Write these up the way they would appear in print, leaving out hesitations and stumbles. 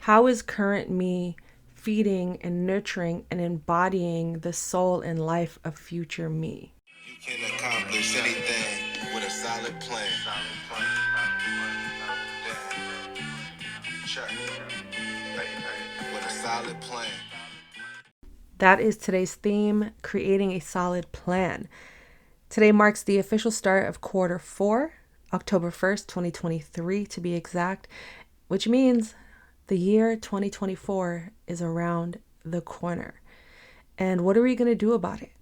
How is current me feeding and nurturing and embodying the soul and life of future me? You can accomplish anything with a solid plan. Check. With a solid plan. That is today's theme, creating a solid plan. Today marks the official start of quarter 4, October 1st, 2023 to be exact, which means the year 2024 is around the corner. And what are we going to do about it?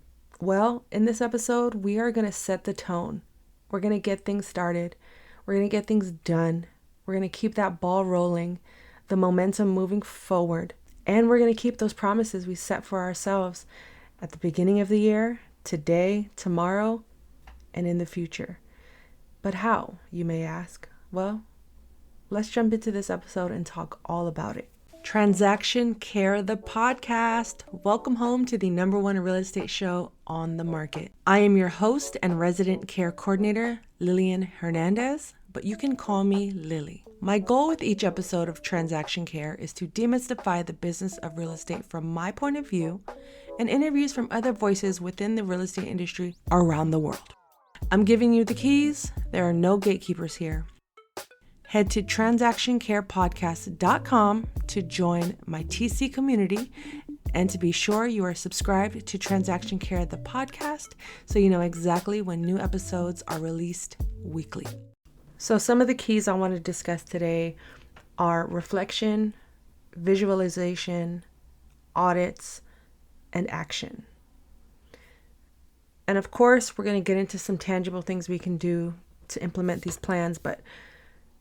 Well, in this episode, we are going to set the tone. We're going to get things started. We're going to get things done. We're going to keep that ball rolling, the momentum moving forward. And we're going to keep those promises we set for ourselves at the beginning of the year, today, tomorrow, and in the future. But how, you may ask? Well, let's jump into this episode and talk all about it. Transaction Care, the podcast. Welcome home to the #1 real estate show on the market. I am your host and resident care coordinator, Lillian Hernandez, but you can call me Lilly. My goal with each episode of Transaction Care is to demystify the business of real estate from my point of view and interviews from other voices within the real estate industry around the world. I'm giving you the keys. There are no gatekeepers here. Head to transactioncarepodcast.com to join my TC community and to be sure you are subscribed to Transaction Care, the podcast, so you know exactly when new episodes are released weekly. So some of the keys I want to discuss today are reflection, visualization, audits, and action. And of course, we're going to get into some tangible things we can do to implement these plans. But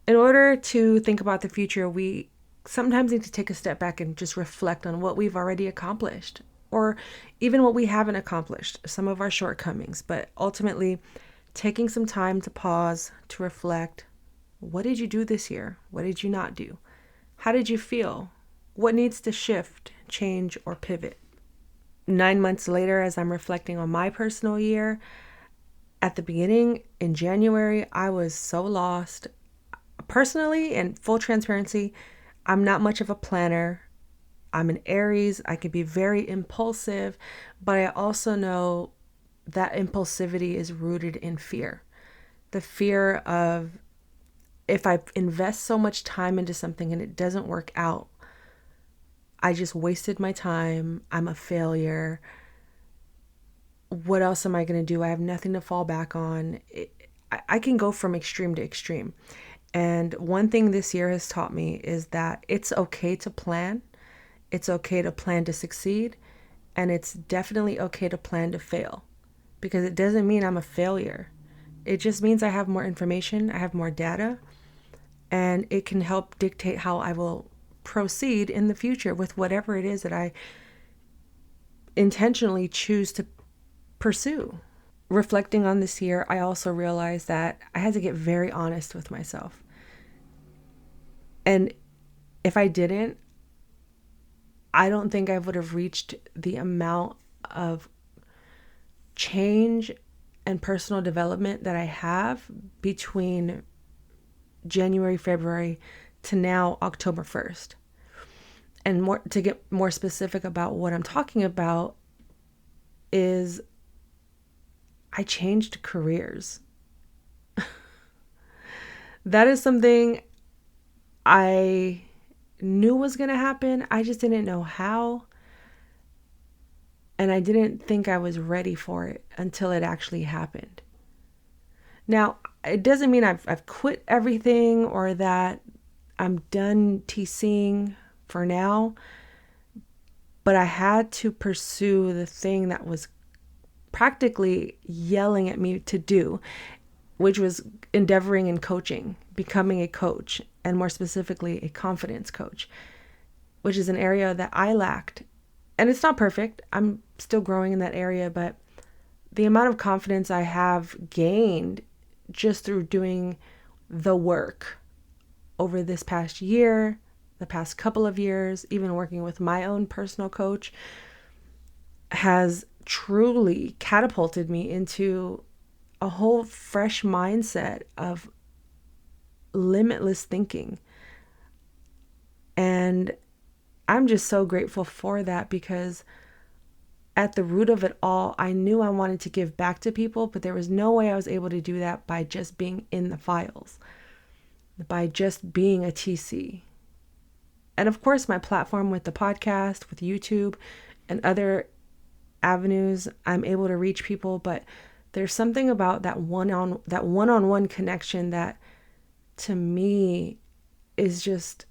in order to think about the future, we sometimes need to take a step back and just reflect on what we've already accomplished, or even what we haven't accomplished, some of our shortcomings. But ultimately, taking some time to pause, to reflect. What did you do this year? What did you not do? How did you feel? What needs to shift, change, or pivot? 9 months later, as I'm reflecting on my personal year, at the beginning in January, I was so lost. Personally, and full transparency, I'm not much of a planner. I'm an Aries. I can be very impulsive, but I also know that impulsivity is rooted in fear. The fear of, if I invest so much time into something and it doesn't work out, I just wasted my time. I'm a failure. What else am I going to do? I have nothing to fall back on. I can go from extreme to extreme. And one thing this year has taught me is that it's okay to plan. It's okay to plan to succeed. And it's definitely okay to plan to fail. Because it doesn't mean I'm a failure. It just means I have more information, I have more data, and it can help dictate how I will proceed in the future with whatever it is that I intentionally choose to pursue. Reflecting on this year, I also realized that I had to get very honest with myself. And if I didn't, I don't think I would have reached the amount of change and personal development that I have between January, February to now October 1st. And more to get more specific about what I'm talking about is I changed careers. That is something I knew was going to happen. I just didn't know how. And I didn't think I was ready for it until it actually happened. Now, it doesn't mean I've quit everything or that I'm done TCing for now, but I had to pursue the thing that was practically yelling at me to do, which was endeavoring in coaching, becoming a coach, and more specifically, a confidence coach, which is an area that I lacked. And it's not perfect. I'm still growing in that area, but the amount of confidence I have gained just through doing the work over this past year, the past couple of years, even working with my own personal coach, has truly catapulted me into a whole fresh mindset of limitless thinking. And And I'm just so grateful for that, because at the root of it all, I knew I wanted to give back to people, but there was no way I was able to do that by just being in the files, by just being a TC. And of course, my platform with the podcast, with YouTube, and other avenues, I'm able to reach people. But there's something about that one-on-one connection that, to me, is just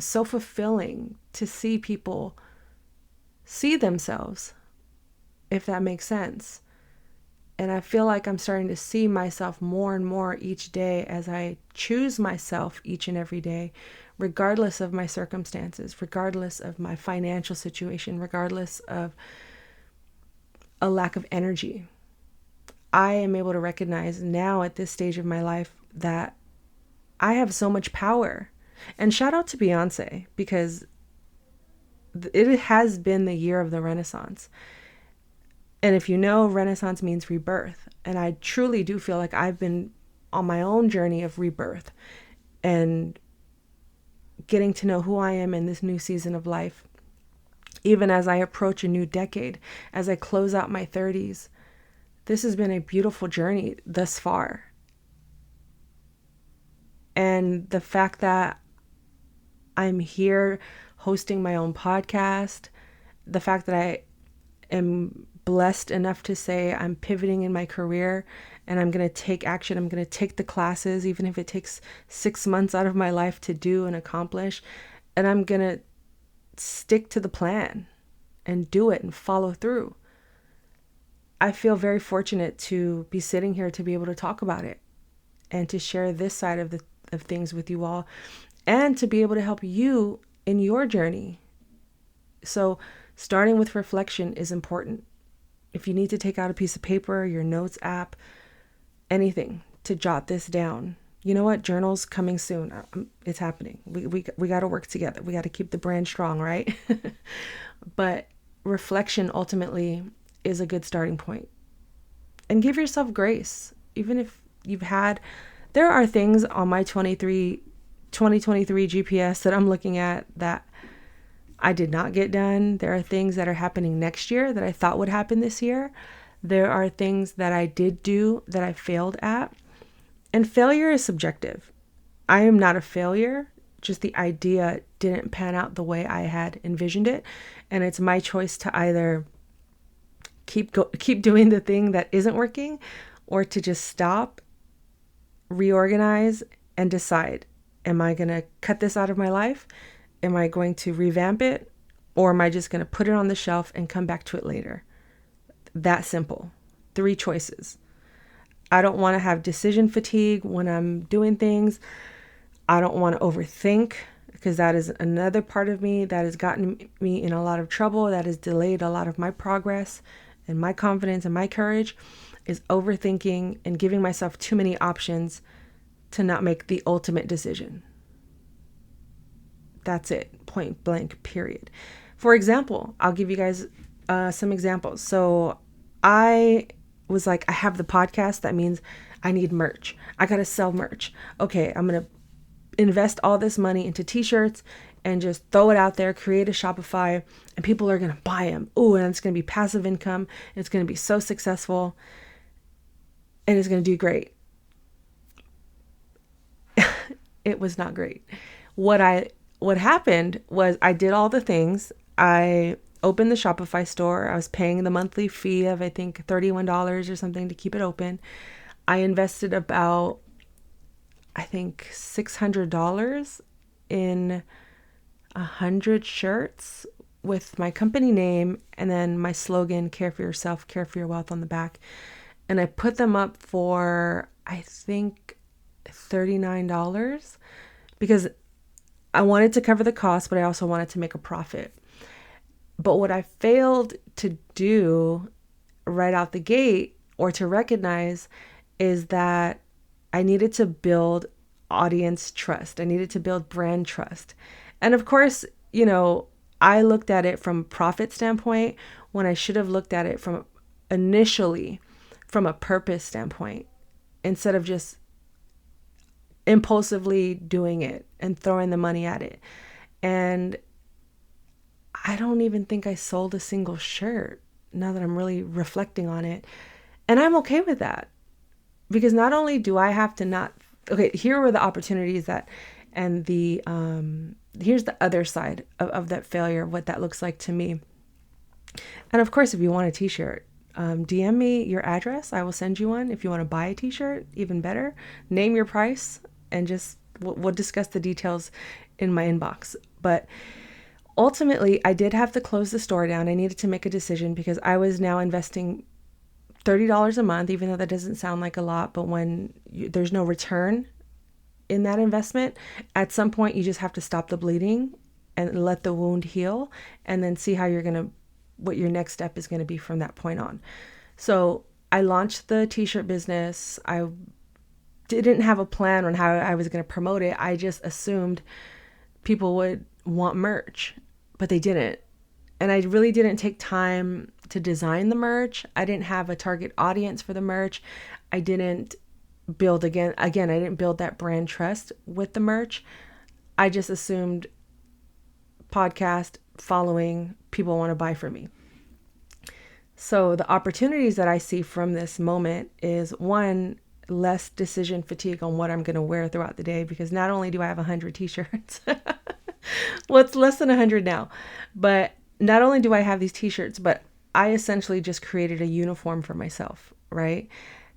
so fulfilling, to see people see themselves, if that makes sense. And I feel like I'm starting to see myself more and more each day as I choose myself each and every day, regardless of my circumstances, regardless of my financial situation, regardless of a lack of energy. I am able to recognize now at this stage of my life that I have so much power. And shout out to Beyonce, because it has been the year of the Renaissance. And if you know, Renaissance means rebirth. And I truly do feel like I've been on my own journey of rebirth and getting to know who I am in this new season of life. Even as I approach a new decade, as I close out my 30s, this has been a beautiful journey thus far. And the fact that I'm here hosting my own podcast, the fact that I am blessed enough to say I'm pivoting in my career and I'm going to take action. I'm going to take the classes, even if it takes 6 months out of my life to do and accomplish. And I'm going to stick to the plan and do it and follow through. I feel very fortunate to be sitting here to be able to talk about it and to share this side of things with you all, and to be able to help you in your journey. So starting with reflection is important. If you need to take out a piece of paper, your notes app, anything to jot this down. You know what? Journals coming soon. It's happening. We got to work together. We got to keep the brand strong, right? But reflection ultimately is a good starting point. And give yourself grace. Even if there are things on my 2023 GPS that I'm looking at that I did not get done. There are things that are happening next year that I thought would happen this year. There are things that I did do that I failed at. And failure is subjective. I am not a failure. Just the idea didn't pan out the way I had envisioned it. And it's my choice to either keep doing the thing that isn't working, or to just stop, reorganize, and decide, am I going to cut this out of my life? Am I going to revamp it? Or am I just going to put it on the shelf and come back to it later? That simple. 3 choices. I don't want to have decision fatigue when I'm doing things. I don't want to overthink, because that is another part of me that has gotten me in a lot of trouble, that has delayed a lot of my progress and my confidence and my courage, is overthinking and giving myself too many options to not make the ultimate decision. That's it. Point blank, period. For example, I'll give you guys some examples. So I was like, I have the podcast. That means I need merch. I got to sell merch. Okay, I'm going to invest all this money into t-shirts and just throw it out there, create a Shopify, and people are going to buy them. Ooh, and it's going to be passive income. It's going to be so successful, and it's going to do great. It was not great. What happened was I did all the things. I opened the Shopify store. I was paying the monthly fee of, I think, $31 or something to keep it open. I invested about, I think, $600 in 100 shirts with my company name and then my slogan, care for yourself, care for your wealth, on the back. And I put them up for, I think, $39, because I wanted to cover the cost, but I also wanted to make a profit. But what I failed to do right out the gate, or to recognize, is that I needed to build audience trust. I needed to build brand trust. And of course, I looked at it from a profit standpoint when I should have looked at it initially from a purpose standpoint, instead of just impulsively doing it and throwing the money at it. And I don't even think I sold a single shirt now that I'm really reflecting on it. And I'm okay with that, because not only do I have to not, okay, here were the opportunities that, and here's the other side of that failure, what that looks like to me. And of course, if you want a t-shirt, DM me your address. I will send you one. If you want to buy a t-shirt, even better, name your price, and just we'll discuss the details in my inbox. But ultimately, I did have to close the store down. I needed to make a decision because I was now investing $30 a month, even though that doesn't sound like a lot. But when there's no return in that investment, at some point you just have to stop the bleeding and let the wound heal, and then see how what your next step is going to be from that point on. So I launched the t-shirt business. I didn't have a plan on how I was going to promote it. I just assumed people would want merch, but they didn't. And I really didn't take time to design the merch. I didn't have a target audience for the merch. I didn't build I didn't build that brand trust with the merch. I just assumed podcast following, people want to buy from me. So the opportunities that I see from this moment is, one, less decision fatigue on what I'm going to wear throughout the day, because not only do I have 100 t-shirts, well, it's less than 100 now, but not only do I have these t-shirts, but I essentially just created a uniform for myself, right?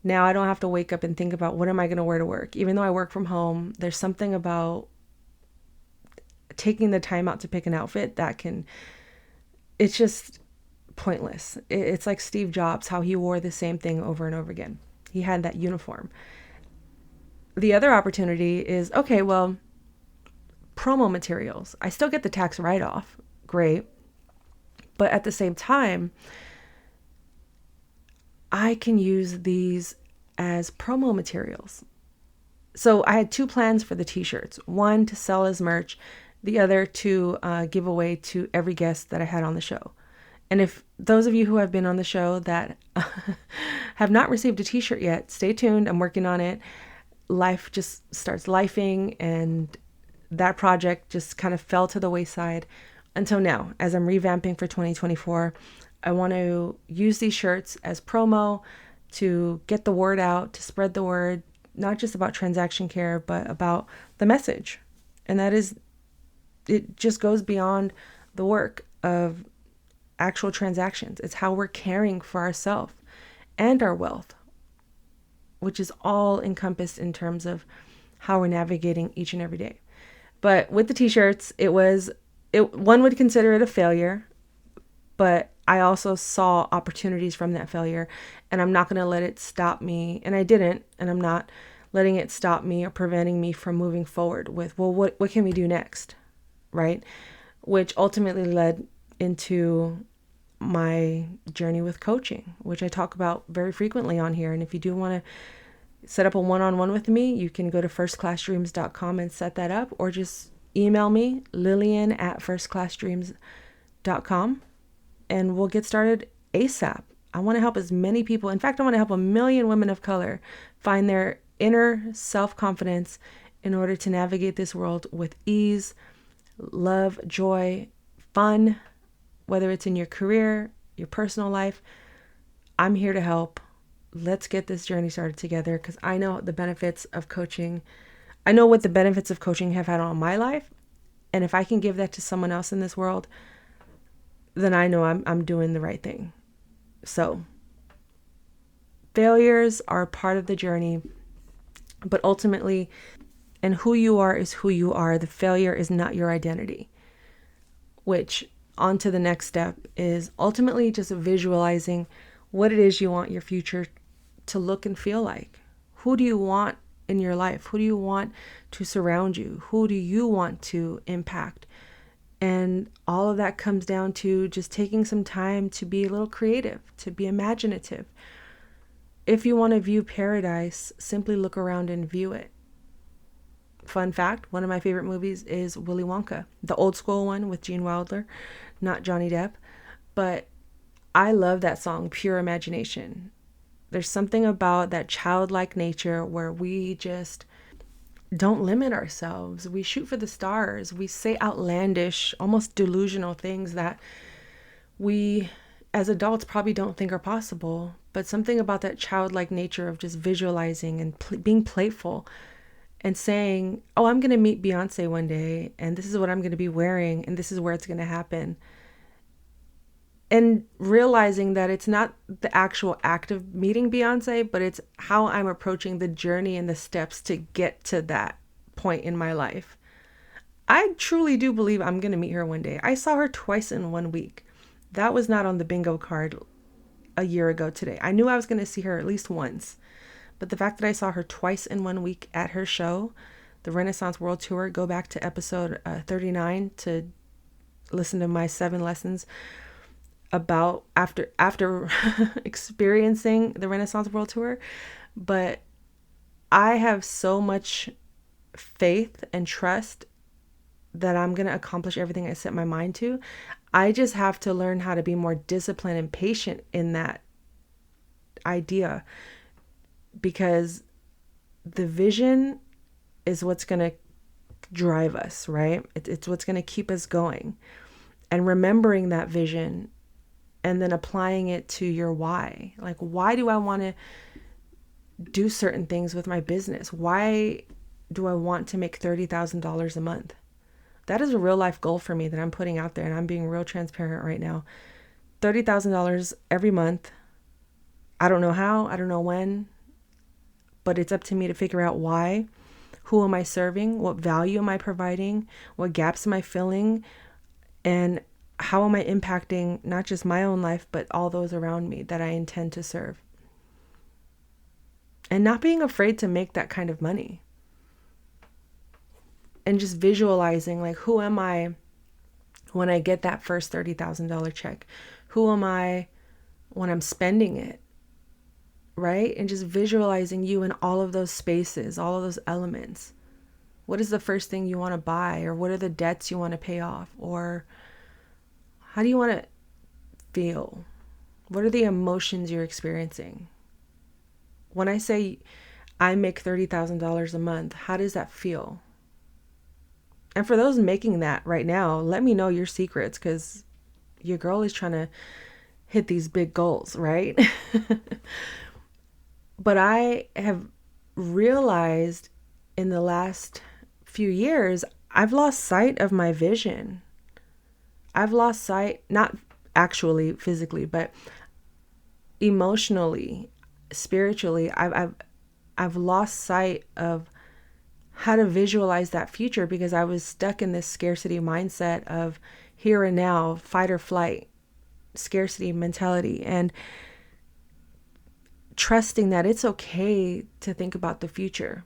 Now I don't have to wake up and think about what am I going to wear to work. Even though I work from home, there's something about taking the time out to pick an outfit it's just pointless. It's like Steve Jobs, how he wore the same thing over and over again. He had that uniform. The other opportunity is, okay, well, promo materials. I still get the tax write-off. Great. But at the same time, I can use these as promo materials. So I had two plans for the t-shirts. One, to sell as merch. The other, to give away to every guest that I had on the show. And if those of you who have been on the show that have not received a t-shirt yet, stay tuned. I'm working on it. Life just starts lifing, and that project just kind of fell to the wayside until now. As I'm revamping for 2024, I want to use these shirts as promo to get the word out, to spread the word, not just about transaction care, but about the message. And that is, it just goes beyond the work of actual transactions. It's how we're caring for ourselves and our wealth, which is all encompassed in terms of how we're navigating each and every day. But with the t-shirts, one would consider it a failure, but I also saw opportunities from that failure, and I'm not going to let it stop me. And I didn't, and I'm not letting it stop me or preventing me from moving forward with, well, what can we do next? Right? Which ultimately led into my journey with coaching, which I talk about very frequently on here. And if you do want to set up a one-on-one with me, you can go to firstclassdreams.com and set that up, or just email me, Lillian at firstclassdreams.com, and we'll get started ASAP. I want to help as many people. In fact, I want to help 1 million women of color find their inner self-confidence in order to navigate this world with ease, love, joy, fun, whether it's in your career, your personal life. I'm here to help. Let's get this journey started together, because I know the benefits of coaching. I know what the benefits of coaching have had on my life. And if I can give that to someone else in this world, then I know I'm doing the right thing. So failures are part of the journey, but ultimately, and who you are is who you are. The failure is not your identity, which on to the next step is ultimately just visualizing what it is you want your future to look and feel like. Who do you want in your life? Who do you want to surround you? Who do you want to impact? And all of that comes down to just taking some time to be a little creative, to be imaginative. If you want to view paradise, simply look around and view it. Fun fact, one of my favorite movies is Willy Wonka, the old school one with Gene Wilder, not Johnny Depp. But I love that song, Pure Imagination. There's something about that childlike nature where we just don't limit ourselves. We shoot for the stars. We say outlandish, almost delusional things that we as adults probably don't think are possible. But something about that childlike nature of just visualizing and being playful and saying, oh, I'm going to meet Beyonce one day, and this is what I'm going to be wearing, and this is where it's going to happen. And realizing that it's not the actual act of meeting Beyonce, but it's how I'm approaching the journey and the steps to get to that point in my life. I truly do believe I'm going to meet her one day. I saw her twice in 1 week. That was not on the bingo card a year ago today. I knew I was going to see her at least once. But the fact that I saw her twice in 1 week at her show, the Renaissance World Tour, go back to episode 39 to listen to my 7 lessons about after experiencing the Renaissance World Tour. But I have so much faith and trust that I'm going to accomplish everything I set my mind to. I just have to learn how to be more disciplined and patient in that idea, because the vision is what's going to drive us, right? It's what's going to keep us going. And remembering that vision and then applying it to your why. Like, why do I want to do certain things with my business? Why do I want to make $30,000 a month? That is a real life goal for me that I'm putting out there, and I'm being real transparent right now. $30,000 every month. I don't know how, I don't know when, but it's up to me to figure out why. Who am I serving? What value am I providing? What gaps am I filling? And how am I impacting not just my own life, but all those around me that I intend to serve? And not being afraid to make that kind of money. And just visualizing, like, who am I when I get that first $30,000 check? Who am I when I'm spending it? Right? And just visualizing you in all of those spaces, all of those elements. What is the first thing you want to buy? Or what are the debts you want to pay off? Or how do you want to feel? What are the emotions you're experiencing? When I say I make $30,000 a month, how does that feel? And for those making that right now, let me know your secrets, because your girl is trying to hit these big goals, right? But I have realized in the last few years, I've lost sight of my vision. I've lost sight, not actually physically, but emotionally, spiritually. I've lost sight of how to visualize that future, because I was stuck in this scarcity mindset of here and now, fight or flight, scarcity mentality, and trusting that it's okay to think about the future.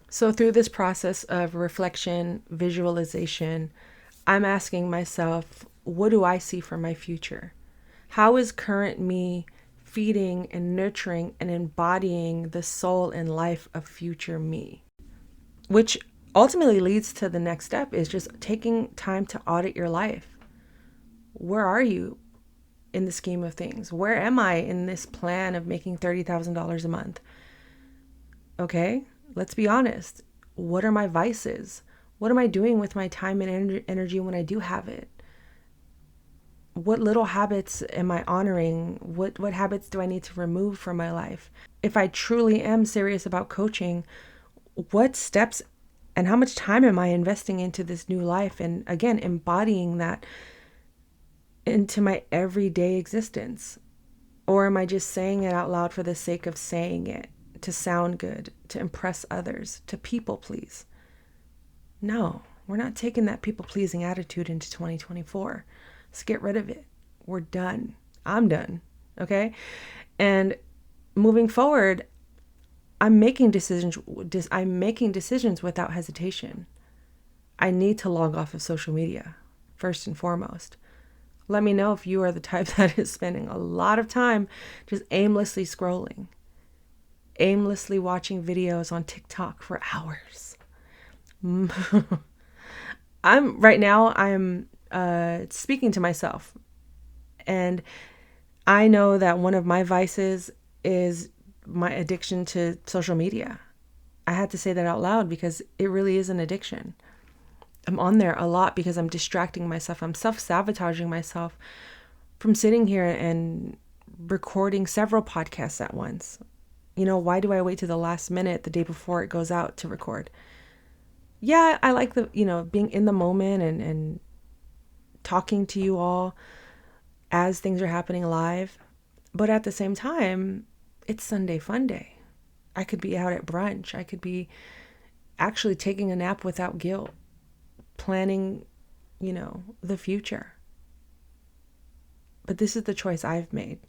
So through this process of reflection, visualization, I'm asking myself, what do I see for my future? How is current me feeding and nurturing and embodying the soul and life of future me? Which ultimately leads to the next step, is just taking time to audit your life. Where are you in the scheme of things? Where am I in this plan of making $30,000 a month? Okay, let's be honest. What are my vices? What am I doing with my time and energy when I do have it? What little habits am I honoring? What habits do I need to remove from my life? If I truly am serious about coaching, what steps and how much time am I investing into this new life? And again, embodying that into my everyday existence? Or am I just saying it out loud for the sake of saying it, to sound good, to impress others, to people please? No, we're not taking that people pleasing attitude into 2024. Let's get rid of it. We're done. I'm done. Okay? And moving forward, I'm making decisions without hesitation. I need to log off of social media, first and foremost. Let me know if you are the type that is spending a lot of time just aimlessly scrolling, aimlessly watching videos on TikTok for hours. I'm speaking to myself, and I know that one of my vices is my addiction to social media. I had to say that out loud because it really is an addiction. I'm on there a lot because I'm distracting myself. I'm self-sabotaging myself from sitting here and recording several podcasts at once. Why do I wait to the last minute the day before it goes out to record? Yeah, I like being in the moment and talking to you all as things are happening live. But at the same time, it's Sunday fun day. I could be out at brunch. I could be actually taking a nap without guilt, planning, the future. But this is the choice I've made.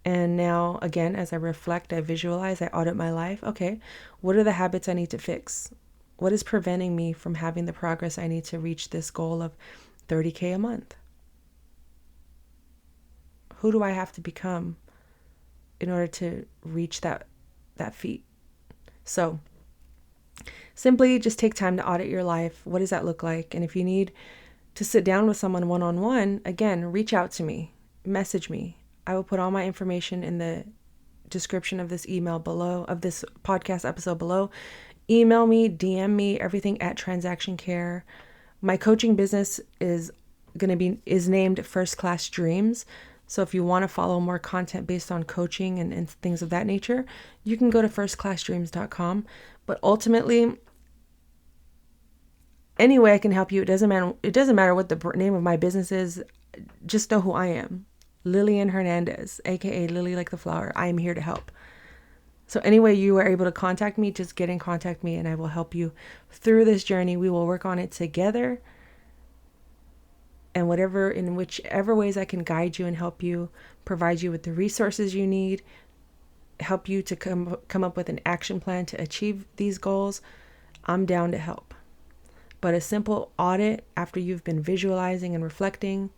And now, again, as I reflect, I visualize, I audit my life. Okay, what are the habits I need to fix? What is preventing me from having the progress I need to reach this goal of $30K a month? Who do I have to become in order to reach that feat? So simply just take time to audit your life. What does that look like? And if you need to sit down with someone one-on-one, again, reach out to me, message me. I will put all my information in the description of this email below, of this podcast episode below. Email me, DM me, everything at Transaction Care. My coaching business is named First Class Dreams. So if you want to follow more content based on coaching and things of that nature, you can go to firstclassdreams.com. But ultimately, any way I can help you, it doesn't matter what the name of my business is. Just know who I am. Lillian Hernandez, aka Lily like the flower. I am here to help. So any way you are able to contact me, just get in contact me and I will help you through this journey. We will work on it together. And whichever ways I can guide you and help you, provide you with the resources you need, help you to come up with an action plan to achieve these goals, I'm down to help. But a simple audit after you've been visualizing and reflecting,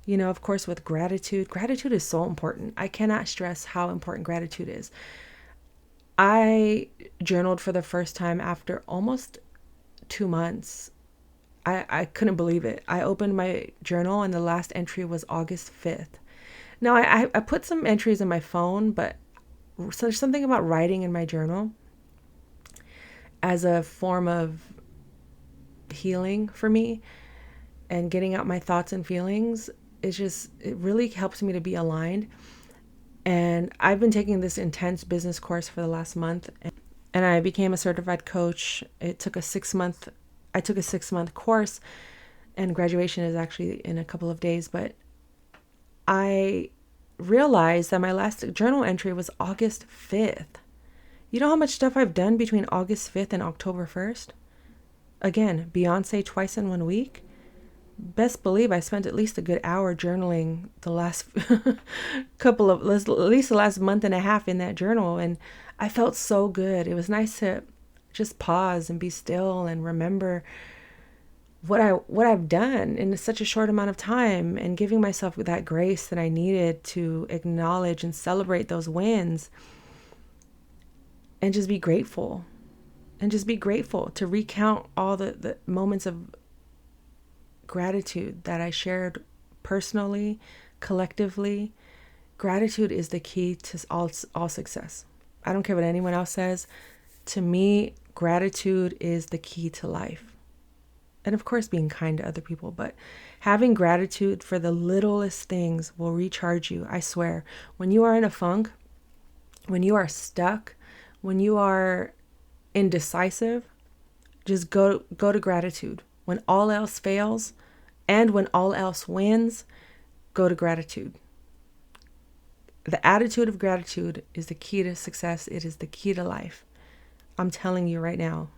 of course, with gratitude. Gratitude is so important. I cannot stress how important gratitude is. I journaled for the first time after almost 2 months. I couldn't believe it. I opened my journal and the last entry was August 5th. Now, I put some entries in my phone, but so there's something about writing in my journal as a form of healing for me and getting out my thoughts and feelings. It really helps me to be aligned. And I've been taking this intense business course for the last month and I became a certified coach. I took a 6-month course and graduation is actually in a couple of days, but I realized that my last journal entry was August 5th. You know how much stuff I've done between August 5th and October 1st? Again, Beyonce twice in 1 week. Best believe I spent at least a good hour journaling the last at least the last month and a half in that journal. And I felt so good. It was nice to just pause and be still and remember what I've done in such a short amount of time and giving myself that grace that I needed to acknowledge and celebrate those wins and just be grateful to recount all the moments of gratitude that I shared personally, collectively. Gratitude is the key to all success. I don't care what anyone else says. To me, gratitude is the key to life. And of course, being kind to other people, but having gratitude for the littlest things will recharge you. I swear, when you are in a funk, when you are stuck, when you are indecisive, just go to gratitude. When all else fails and when all else wins, go to gratitude. The attitude of gratitude is the key to success. It is the key to life. I'm telling you right now.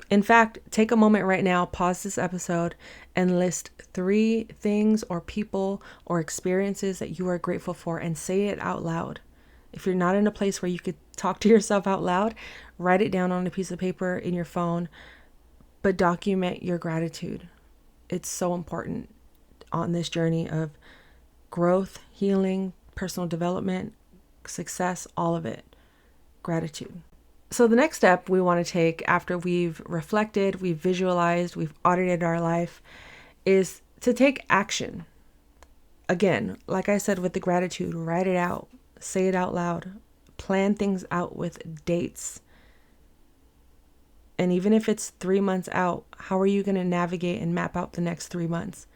In fact, take a moment right now, pause this episode, and list 3 things or people or experiences that you are grateful for and say it out loud. If you're not in a place where you could talk to yourself out loud, write it down on a piece of paper in your phone, but document your gratitude. It's so important on this journey of growth, healing, personal development, success, all of it. Gratitude. So the next step we want to take after we've reflected, we've visualized, we've audited our life is to take action. Again, like I said with the gratitude, write it out, say it out loud, plan things out with dates. And even if it's 3 months out, how are you going to navigate and map out the next 3 months?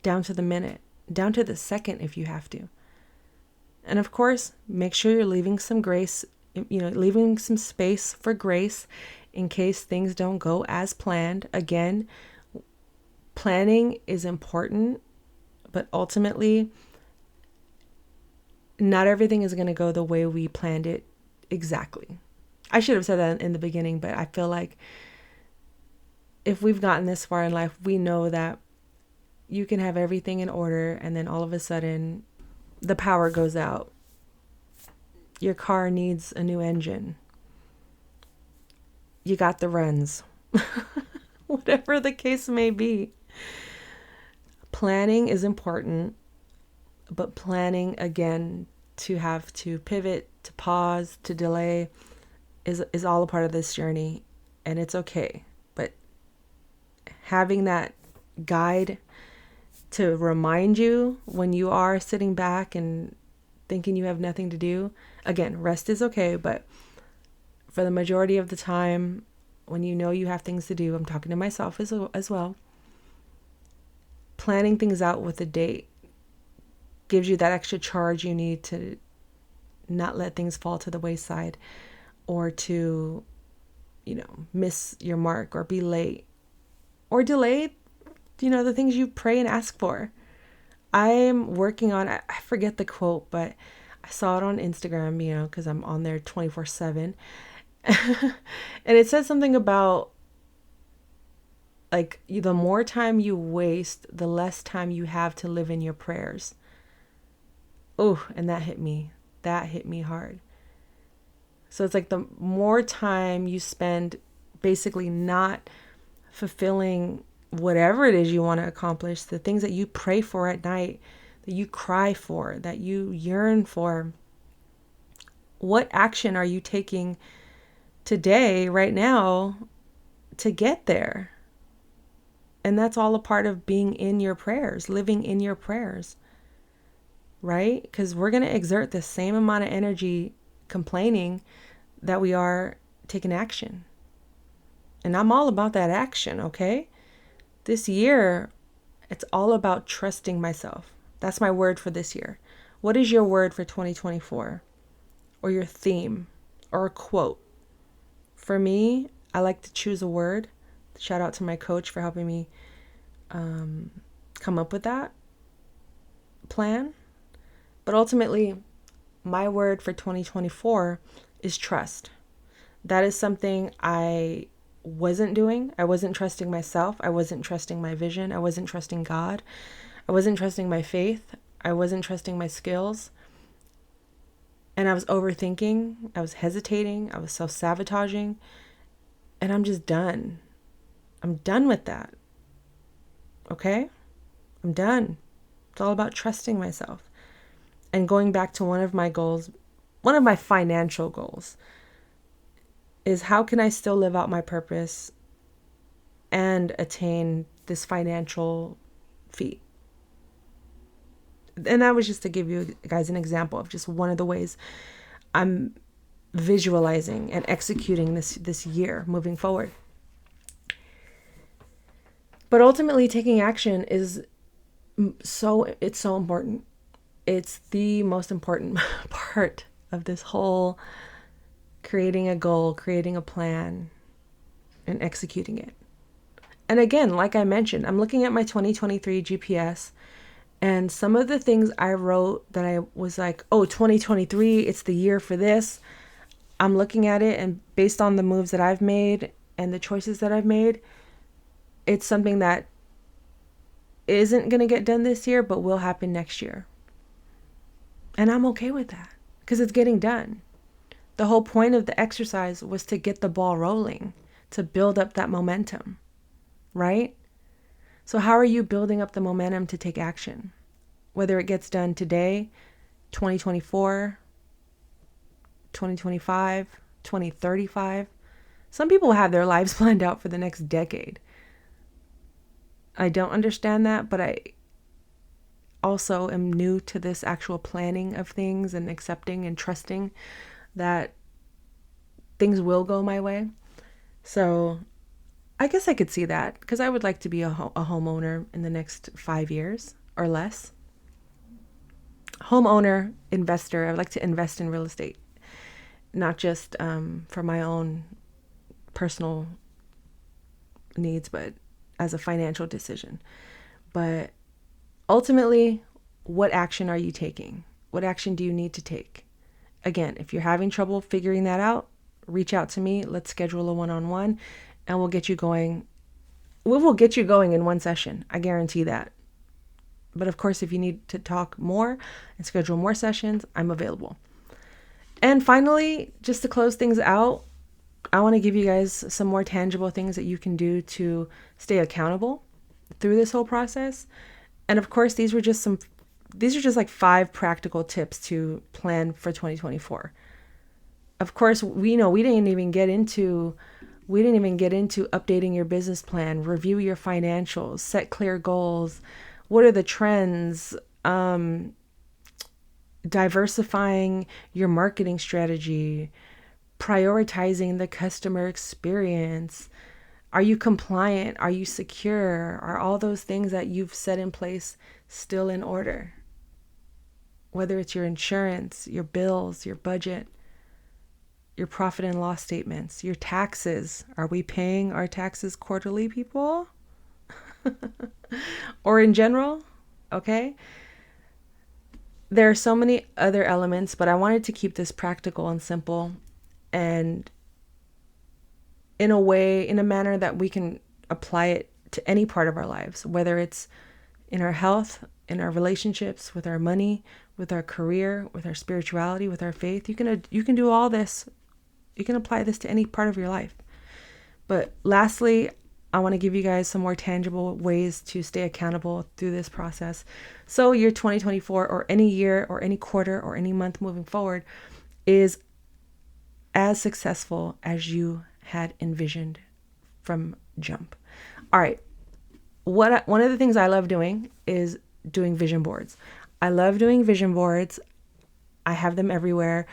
Down to the minute, down to the second if you have to. And of course, make sure you're leaving some grace, leaving some space for grace in case things don't go as planned. Again, planning is important, but ultimately, not everything is going to go the way we planned it exactly. I should have said that in the beginning, but I feel like if we've gotten this far in life, we know that you can have everything in order and then all of a sudden the power goes out. Your car needs a new engine. You got the runs. Whatever the case may be. Planning is important, but planning again to have to pivot, to pause, to delay is all a part of this journey, and it's okay. But having that guide to remind you when you are sitting back and thinking you have nothing to do, again, rest is okay, but for the majority of the time, when you know you have things to do, I'm talking to myself as well, planning things out with a date gives you that extra charge you need to not let things fall to the wayside or to, miss your mark or be late or delay, the things you pray and ask for. I'm working on, I forget the quote, but I saw it on Instagram, because I'm on there 24/7. And it says something about like the more time you waste, the less time you have to live in your prayers. Oh, and that hit me. That hit me hard. So it's like the more time you spend basically not fulfilling whatever it is you want to accomplish, the things that you pray for at night, that you cry for, that you yearn for, what action are you taking today, right now, to get there? And that's all a part of being in your prayers, living in your prayers, right? Because we're going to exert the same amount of energy complaining that we are taking action. And I'm all about that action, okay? This year, it's all about trusting myself. That's my word for this year. What is your word for 2024? Or your theme? Or a quote? For me, I like to choose a word. Shout out to my coach for helping me come up with that plan. But ultimately, my word for 2024 is trust. That is something I wasn't doing. I wasn't trusting myself. I wasn't trusting my vision. I wasn't trusting God. I wasn't trusting my faith. I wasn't trusting my skills. And I was overthinking. I was hesitating. I was self-sabotaging. And I'm just done. I'm done with that. Okay? I'm done. It's all about trusting myself. And going back to one of my goals, one of my financial goals, is how can I still live out my purpose and attain this financial feat? And that was just to give you guys an example of just one of the ways I'm visualizing and executing this year moving forward. But ultimately, taking action is so important. It's the most important part of this whole creating a goal, creating a plan, and executing it. And again, like I mentioned, I'm looking at my 2023 GPS, and some of the things I wrote that I was like, oh, 2023, it's the year for this. I'm looking at it, and based on the moves that I've made and the choices that I've made, it's something that isn't going to get done this year, but will happen next year. And I'm okay with that because it's getting done. The whole point of the exercise was to get the ball rolling, to build up that momentum, right? So how are you building up the momentum to take action? Whether it gets done today, 2024, 2025, 2035. Some people have their lives planned out for the next decade. I don't understand that, but I also am new to this actual planning of things and accepting and trusting that things will go my way. So I guess I could see that because I would like to be a homeowner in the next 5 years or less. Homeowner, investor. I would like to invest in real estate, not just for my own personal needs, but as a financial decision. But ultimately, what action are you taking? What action do you need to take? Again, if you're having trouble figuring that out, reach out to me. Let's schedule a one-on-one and we'll get you going. We will get you going in one session. I guarantee that. But of course, if you need to talk more and schedule more sessions, I'm available. And finally, just to close things out, I want to give you guys some more tangible things that you can do to stay accountable through this whole process. And of course, these are just like 5 practical tips to plan for 2024. Of course, we didn't even get into updating your business plan, review your financials, set clear goals. What are the trends? Diversifying your marketing strategy, prioritizing the customer experience. Are you compliant? Are you secure? Are all those things that you've set in place still in order? Whether it's your insurance, your bills, your budget, your profit and loss statements, your taxes. Are we paying our taxes quarterly, people? Or in general? Okay. There are so many other elements, but I wanted to keep this practical and simple and in a manner that we can apply it to any part of our lives, whether it's in our health, in our relationships, with our money, with our career, with our spirituality, with our faith. You can do all this. You can apply this to any part of your life. But lastly, I want to give you guys some more tangible ways to stay accountable through this process. So your 2024 or any year or any quarter or any month moving forward is as successful as you had envisioned from jump. All right. One of the things I love doing is doing vision boards. I love doing vision boards. I have them everywhere.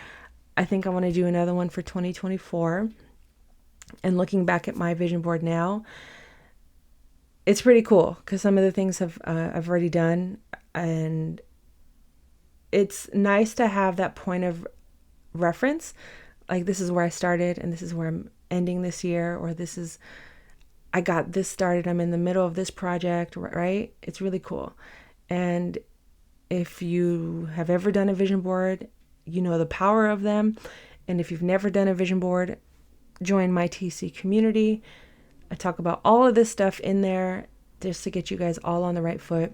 I think I want to do another one for 2024. And looking back at my vision board now, it's pretty cool because some of the things I've already done, and it's nice to have that point of reference. Like, this is where I started and this is where I'm ending this year, or I got this started. I'm in the middle of this project, right? It's really cool. And if you have ever done a vision board, you know the power of them. And if you've never done a vision board, join my TC community. I talk about all of this stuff in there just to get you guys all on the right foot.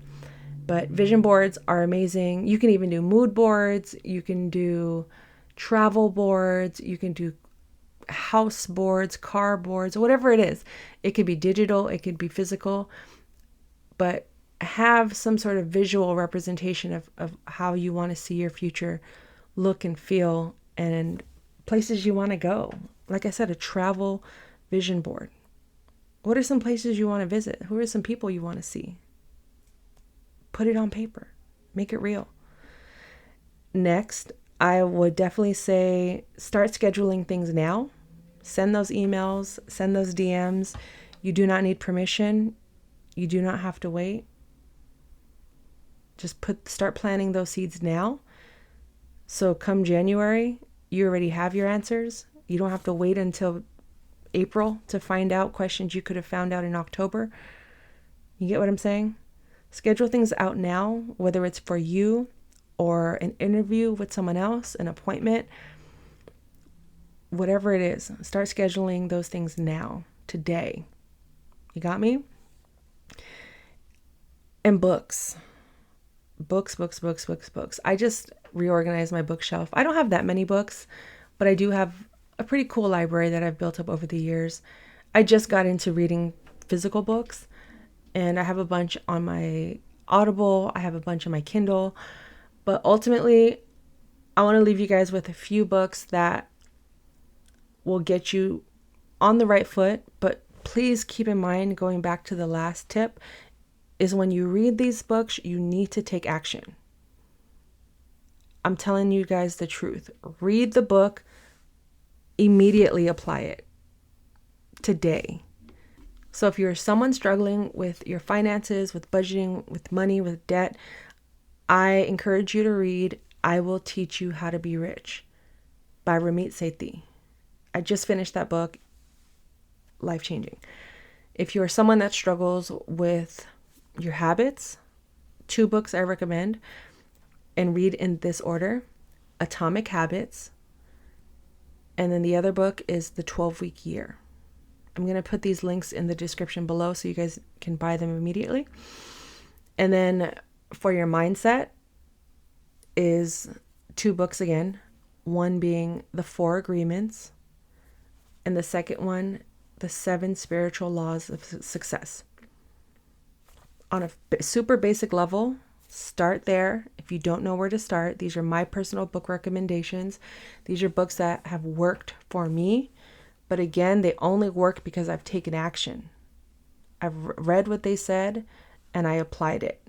But vision boards are amazing. You can even do mood boards. You can do travel boards. You can do house boards, car boards, whatever it is. It could be digital. It could be physical. But have some sort of visual representation of how you want to see your future look and feel, and places you want to go. Like I said, a travel vision board. What are some places you want to visit? Who are some people you want to see? Put it on paper. Make it real. Next, I would definitely say start scheduling things now. Send those emails, send those DMs. You do not need permission. You do not have to wait. Just start planting those seeds now. So come January, you already have your answers. You don't have to wait until April to find out questions you could have found out in October. You get what I'm saying? Schedule things out now, whether it's for you or an interview with someone else, an appointment, whatever it is. Start scheduling those things now, today. You got me? And books. Books. I just reorganized my bookshelf. I don't have that many books, but I do have a pretty cool library that I've built up over the years. I just got into reading physical books, and I have a bunch on my Audible. I have a bunch on my Kindle. But ultimately, I want to leave you guys with a few books that will get you on the right foot. But please keep in mind, going back to the last tip, is when you read these books, you need to take action. I'm telling you guys the truth. Read the book, immediately apply it. today. So if you're someone struggling with your finances, with budgeting, with money, with debt, I encourage you to read I Will Teach You How to Be Rich by Ramit Sethi. I just finished that book. Life-changing. If you're someone that struggles with your habits, 2 books I recommend, and read in this order: Atomic Habits, and then the other book is The 12-Week Year. I'm going to put these links in the description below so you guys can buy them immediately. And then for your mindset is 2 books again, one being The 4 Agreements, and the second one, The 7 Spiritual Laws of Success. On a super basic level, start there. If you don't know where to start, these are my personal book recommendations. These are books that have worked for me. But again, they only work because I've taken action. I've read what they said and I applied it.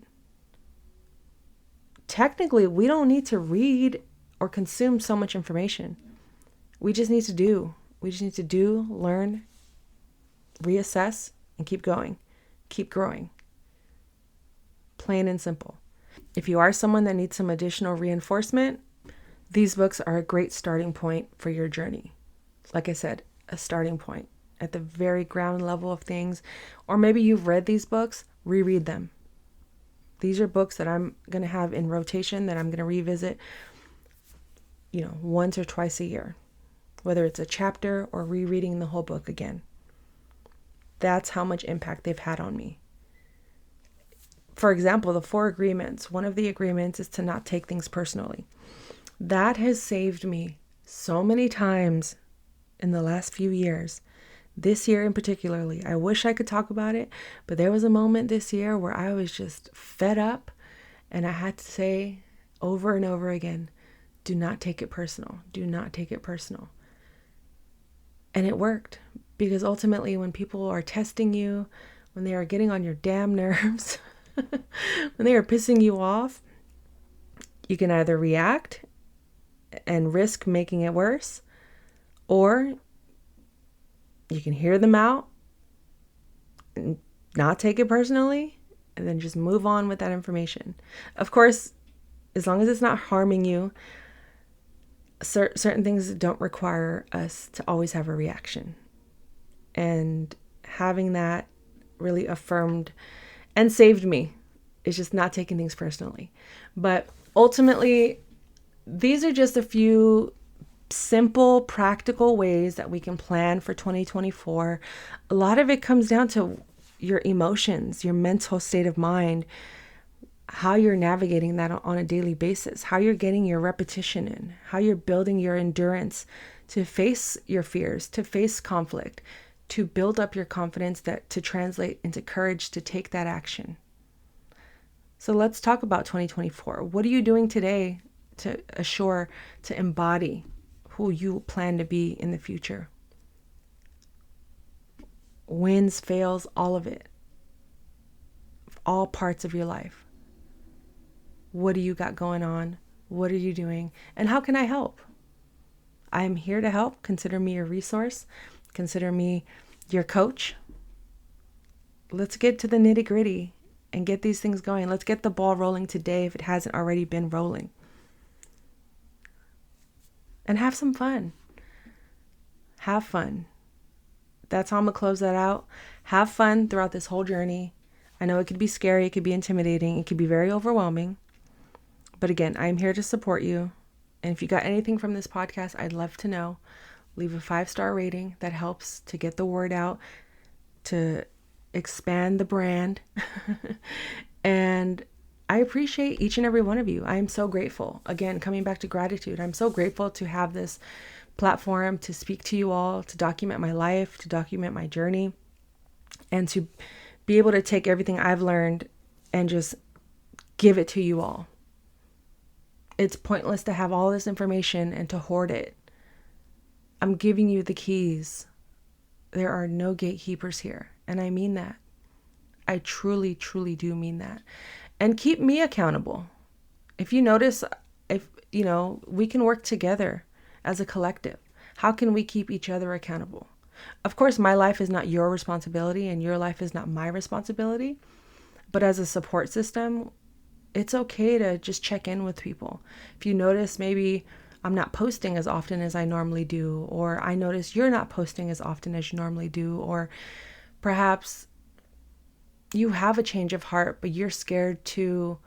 Technically, we don't need to read or consume so much information. We just need to do. We just need to do, learn, reassess, and keep going. Keep growing. Plain and simple. If you are someone that needs some additional reinforcement, these books are a great starting point for your journey. Like I said, a starting point at the very ground level of things. Or maybe you've read these books, reread them. These are books that I'm going to have in rotation that I'm going to revisit, once or twice a year, whether it's a chapter or rereading the whole book again. That's how much impact they've had on me. For example, the 4 agreements. One of the agreements is to not take things personally. That has saved me so many times in the last few years. This year in particularly. I wish I could talk about it, but there was a moment this year where I was just fed up and I had to say over and over again, do not take it personal. Do not take it personal. And it worked, because ultimately when people are testing you, when they are getting on your damn nerves, when they are pissing you off, you can either react and risk making it worse, or you can hear them out and not take it personally and then just move on with that information. Of course, as long as it's not harming you, certain things don't require us to always have a reaction. And having that really affirmed and saved me is just not taking things personally. But ultimately, these are just a few simple, practical ways that we can plan for 2024. A lot of it comes down to your emotions, your mental state of mind, how you're navigating that on a daily basis, how you're getting your repetition in, how you're building your endurance to face your fears, to face conflict, to build up your confidence to translate into courage to take that action. So let's talk about 2024. What are you doing today to assure, to embody who you plan to be in the future? Wins, fails, all of it. All parts of your life. What do you got going on? What are you doing? And how can I help? I'm here to help. Consider me a resource. Consider me your coach. Let's get to the nitty-gritty and get these things going. Let's get the ball rolling today if it hasn't already been rolling. And have some fun. Have fun. That's how I'm going to close that out. Have fun throughout this whole journey. I know it could be scary. It could be intimidating. It could be very overwhelming. But again, I'm here to support you. And if you got anything from this podcast, I'd love to know. Leave a 5-star rating. That helps to get the word out, to expand the brand. And I appreciate each and every one of you. I am so grateful. Again, coming back to gratitude, I'm so grateful to have this platform to speak to you all, to document my life, to document my journey, and to be able to take everything I've learned and just give it to you all. It's pointless to have all this information and to hoard it. I'm giving you the keys. There are no gatekeepers here. And I mean that. I truly, truly do mean that. And keep me accountable. If you notice, we can work together as a collective. How can we keep each other accountable? Of course, my life is not your responsibility and your life is not my responsibility. But as a support system, it's okay to just check in with people. If you notice maybe I'm not posting as often as I normally do, or I notice you're not posting as often as you normally do, or perhaps you have a change of heart, but you're scared to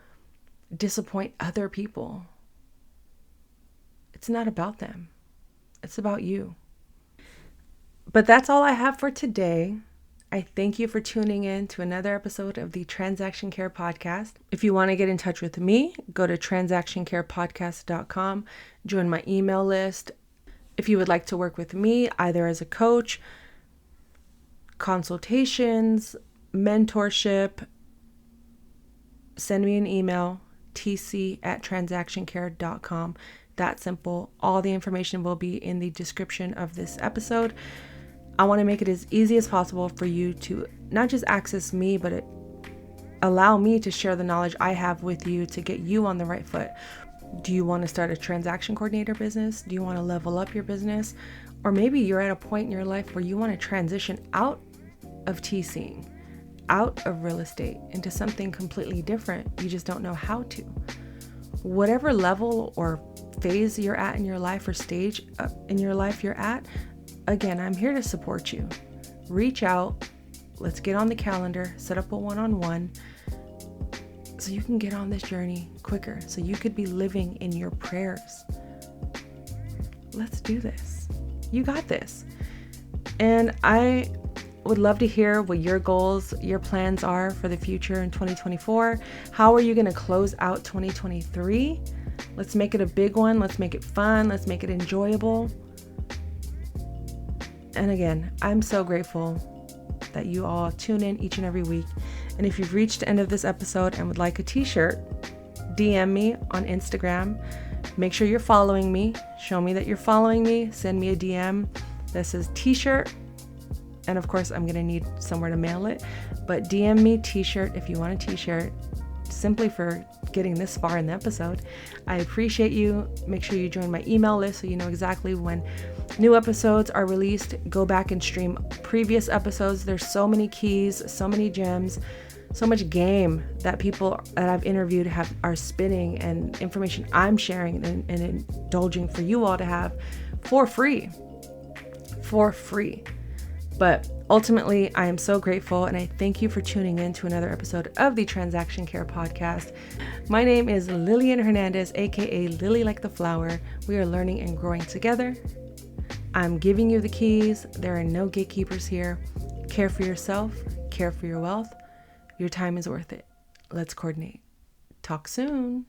disappoint other people. It's not about them. It's about you. But that's all I have for today. I thank you for tuning in to another episode of the Transaction Care Podcast. If you want to get in touch with me, go to transactioncarepodcast.com, join my email list. If you would like to work with me, either as a coach, consultations, mentorship, send me an email, tc@transactioncare.com. That simple. All the information will be in the description of this episode. I want to make it as easy as possible for you to not just access me, but allow me to share the knowledge I have with you to get you on the right foot. Do you want to start a transaction coordinator business? Do you want to level up your business? Or maybe you're at a point in your life where you want to transition out of TCing, out of real estate, into something completely different. You just don't know how to. Whatever level or phase you're at in your life or stage in your life you're at, again, I'm here to support you. Reach out. Let's get on the calendar, set up a one-on-one so you can get on this journey quicker, so you could be living in your prayers. Let's do this. You got this. And I would love to hear what your goals, your plans are for the future in 2024. How are you going to close out 2023? Let's make it a big one. Let's make it fun. Let's make it enjoyable. And again, I'm so grateful that you all tune in each and every week. And if you've reached the end of this episode and would like a t-shirt, DM me on Instagram. Make sure you're following me. Show me that you're following me. Send me a DM that says t-shirt. And of course, I'm going to need somewhere to mail it. But DM me t-shirt if you want a t-shirt, simply for getting this far in the episode. I appreciate you. Make sure you join my email list so you know exactly when new episodes are released. Go back and stream previous episodes. There's so many keys, so many gems, so much game that people that I've interviewed are spinning, and information I'm sharing and indulging for you all to have for free. But ultimately, I am so grateful, and I thank you for tuning in to another episode of the Transaction Care Podcast. My name is Lillian Hernandez, aka Lily like the flower. We are learning and growing together. I'm giving you the keys. There are no gatekeepers here. Care for yourself, care for your wealth. Your time is worth it. Let's coordinate. Talk soon.